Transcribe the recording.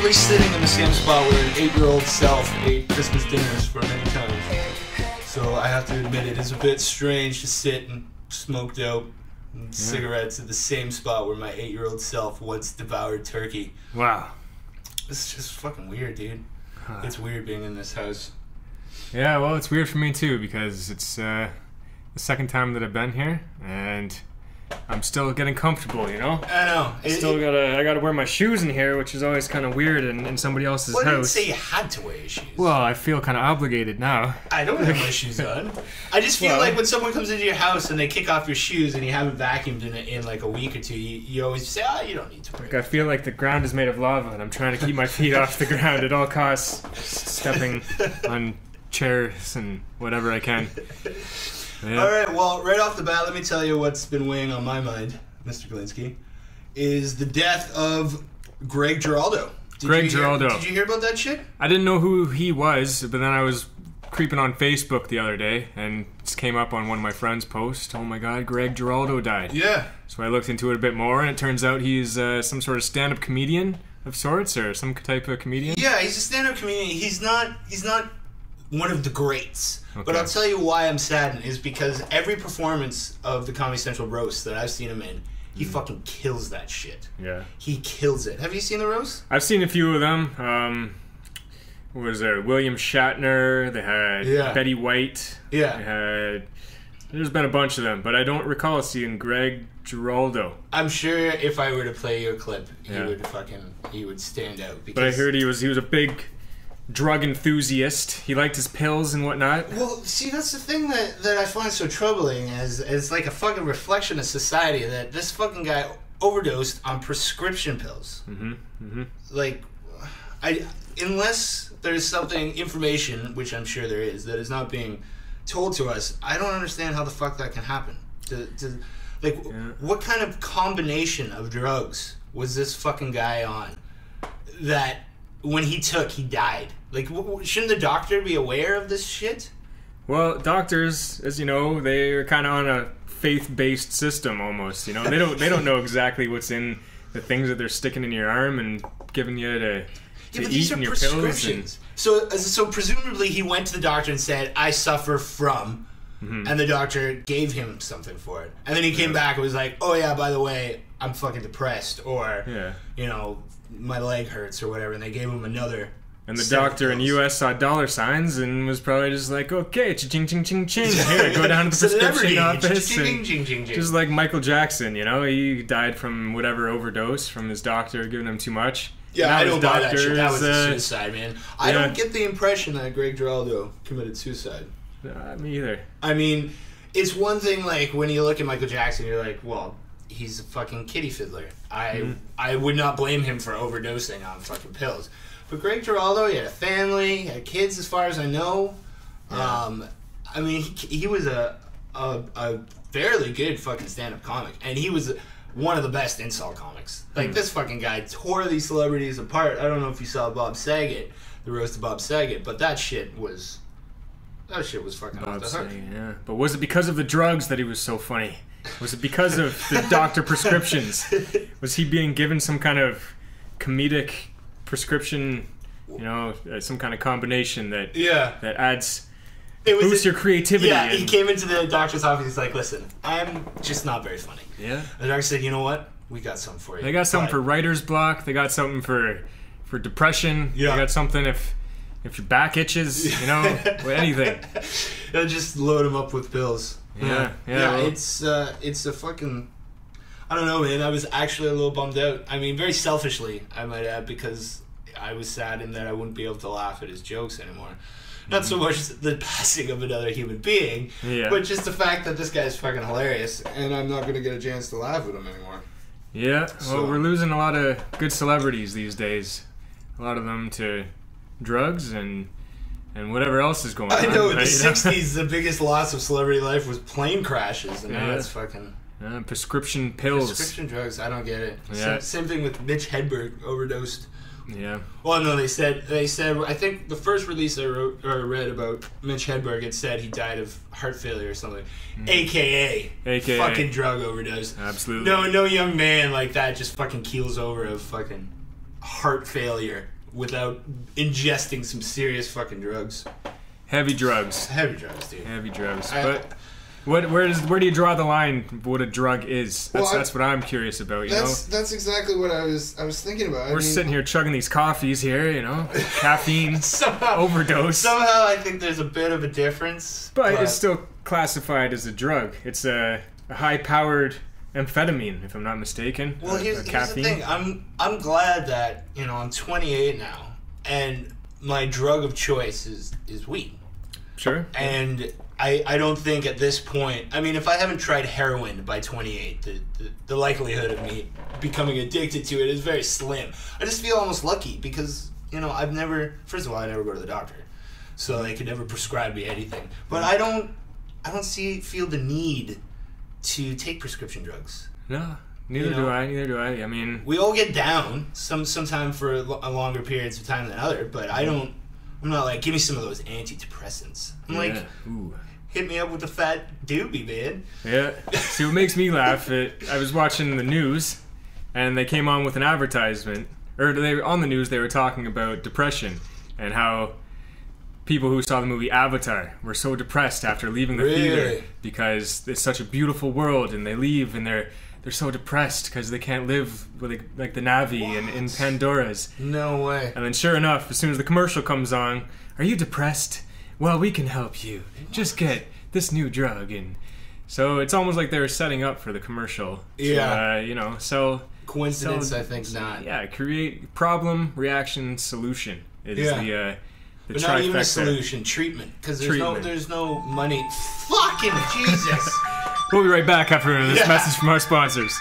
literally sitting in the same spot where an 8-year-old self ate Christmas dinners for many times. So I have to admit it is a bit strange to sit and smoke dope and cigarettes at the same spot where my 8-year-old self once devoured turkey. Wow. It's just fucking weird, dude. It's weird being in this house. Yeah, well, it's weird for me too because it's the second time that I've been here, and I'm still getting comfortable, you know? I know. I gotta wear my shoes in here, which is always kind of weird in somebody else's house. I didn't say you had to wear your shoes. Well, I feel kind of obligated now. I don't have my shoes on. I just feel like when someone comes into your house and they kick off your shoes and you haven't vacuumed in like a week or two, you always say, you don't need to wear I feel like the ground is made of lava and I'm trying to keep my feet off the ground at all costs, stepping on chairs and whatever I can. Yeah. Alright, well, right off the bat, let me tell you what's been weighing on my mind, Mr. Galinsky, is the death of Greg Giraldo. Did you hear about that shit? I didn't know who he was, but then I was creeping on Facebook the other day, and it came up on one of my friends' posts. Oh my god, Greg Giraldo died. Yeah. So I looked into it a bit more, and it turns out he's some sort of stand-up comedian of sorts, or some type of comedian. Yeah, he's a stand-up comedian. He's not one of the greats. Okay. But I'll tell you why I'm saddened is because every performance of the Comedy Central roast that I've seen him in, he fucking kills that shit. Yeah. He kills it. Have you seen the roast? I've seen a few of them. What was there? William Shatner. They had Betty White. Yeah. There's been a bunch of them, but I don't recall seeing Greg Giraldo. I'm sure if I were to play your clip, he would stand out. But I heard he was a big drug enthusiast. He liked his pills and whatnot. Well, see, that's the thing that I find so troubling as like a fucking reflection of society, that this fucking guy overdosed on prescription pills. Mm-hmm. Mm-hmm. Like, unless there's something, information, which I'm sure there is, that is not being told to us, I don't understand how the fuck that can happen. What kind of combination of drugs was this fucking guy on that when he died? Like, shouldn't the doctor be aware of this shit? Well, doctors, as you know, they're kind of on a faith-based system almost. You know, they don't know exactly what's in the things that they're sticking in your arm and giving you to eat in your pills. So presumably he went to the doctor and said, "I suffer from," and the doctor gave him something for it, and then he came back and was like, "Oh yeah, by the way, I'm fucking depressed," or you know, my leg hurts or whatever, and they gave him another. And the doctor in the U.S. saw dollar signs and was probably just like, okay, ching ching ching ching. Here, go down to the prescription office. Just like Michael Jackson, you know, he died from whatever overdose from his doctor giving him too much. Yeah, I don't buy that shit. That was a suicide, man. I don't get the impression that Greg Giraldo committed suicide. Me either. I mean, it's one thing, like, when you look at Michael Jackson, you're like, well, he's a fucking kitty fiddler. I would not blame him for overdosing on fucking pills. But Greg Giraldo, he had a family, he had kids as far as I know. Yeah. I mean, he was a fairly good fucking stand-up comic. And he was one of the best insult comics. Like, this fucking guy tore these celebrities apart. I don't know if you saw Bob Saget, the roast of Bob Saget, but that shit was fucking off the hook. Yeah. But was it because of the drugs that he was so funny? Was it because of the doctor prescriptions? Was he being given some kind of comedic prescription, you know, some kind of combination that adds, boosts your creativity? Yeah, he came into the doctor's office, he's like, listen, I'm just not very funny. Yeah. The doctor said, you know what? We got something for you. They got something for writer's block, they got something for depression, they got something if your back itches, you know, anything. They'll just load him up with pills. Yeah. Well, it's a fucking, I don't know, man. I was actually a little bummed out. I mean, very selfishly, I might add, because I was saddened that I wouldn't be able to laugh at his jokes anymore. Not so much the passing of another human being, but just the fact that this guy's fucking hilarious, and I'm not going to get a chance to laugh at him anymore. Yeah, well, we're losing a lot of good celebrities these days. A lot of them to drugs and whatever else is going on. I know, in the 60s, the biggest loss of celebrity life was plane crashes, and now it's fucking... prescription pills. Prescription drugs, I don't get it. Yeah. Same thing with Mitch Hedberg, overdosed. Yeah. Well, no, they said, I think the first release I read about Mitch Hedberg, it said he died of heart failure or something. AKA fucking drug overdose. Absolutely. No young man like that just fucking keels over of fucking heart failure without ingesting some serious fucking drugs. Heavy drugs. Heavy drugs, dude. Heavy drugs. But where do you draw the line? What a drug is? That's what I'm curious about. You know, that's exactly what I was thinking about. We're sitting here chugging these coffees here. You know, caffeine overdose. Somehow, I think there's a bit of a difference, but it's still classified as a drug. It's a high-powered amphetamine, if I'm not mistaken. Well, here's the thing. I'm glad that I'm 28 now, and my drug of choice is weed. Sure. And I don't think at this point, I mean, if I haven't tried heroin by 28, the likelihood of me becoming addicted to it is very slim. I just feel almost lucky because, I've never, first of all, I never go to the doctor. So they could never prescribe me anything. But I don't feel the need to take prescription drugs. No, neither do I. I mean, we all get down sometime for a longer periods of time than other, but I'm not like, give me some of those antidepressants. I'm like, ooh, hit me up with the fat doobie, man. Yeah. See, what makes me laugh, I was watching the news, and they came on with an advertisement, on the news they were talking about depression, and how people who saw the movie Avatar were so depressed after leaving the theater because it's such a beautiful world, and they leave and they're so depressed because they can't live with like the Na'vi and in Pandora's. No way. And then sure enough, as soon as the commercial comes on, are you depressed? Well, we can help you. Just get this new drug. And so it's almost like they were setting up for the commercial. Yeah. So coincidence, I think not. Yeah, create problem, reaction, solution. It is the but not even a solution, treatment. Because there's no money. Fucking Jesus! We'll be right back after this message from our sponsors.